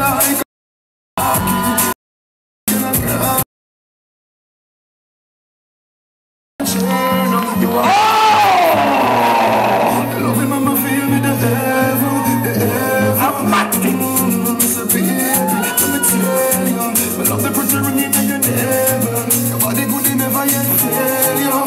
like you are. I love him, I'ma feel me the devil. I'm mad thing. So baby, let me tell you, I love the pretty ring in your never. Your body good, you never yet fail you.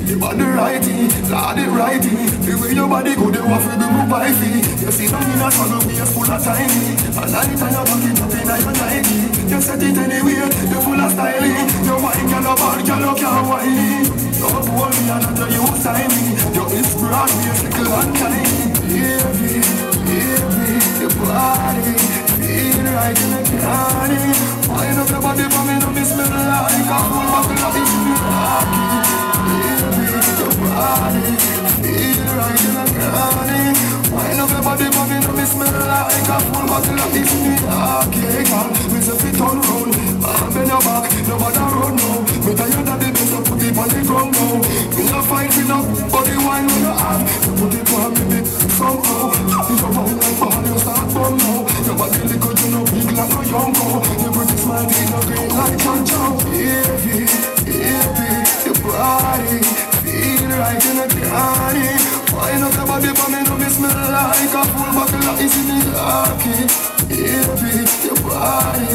You body righty, lady righty. The way your body good, you want to be my wifey. You see them in a struggle, we are full of tiny. And I tell you back it up in your Nike. You set it anywhere, you're full of styling. Your wine can no bad, you can't whine. Don't hold me and until you sign me. Your inspiration me, little and tiny. Baby, baby, your body feel right in the candy. Wind up your body for me, no miss me like a full buckle of this Milwaukee. Baby, your body feel right in the candy. Wind up your body for me, no miss me like a full buckle of this Milwaukee. Girl, me say fit on round, I'm in your back, nobody run now. Me tell you that the best of put it on the ground now. Me no fight with no body wine when you have. You put it on me somehow. You go round like ball, you start bum now. Your body liquid, you know big like a young girl. You pretty smile, you know green like John Chow. Baby, baby, your body feel right in the candy. Wind up your body for me, no miss me like a full buckle of Easy Milwaukee. Baby, your body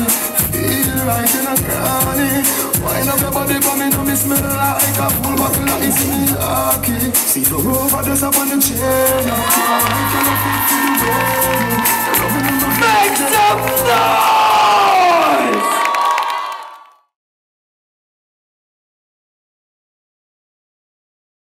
feel right in the candy. Wind up your body for me, no miss me like a full buckle of Easy Milwaukee. See the rover just up on the chair. Now I cannot fit to the road. Make some noise!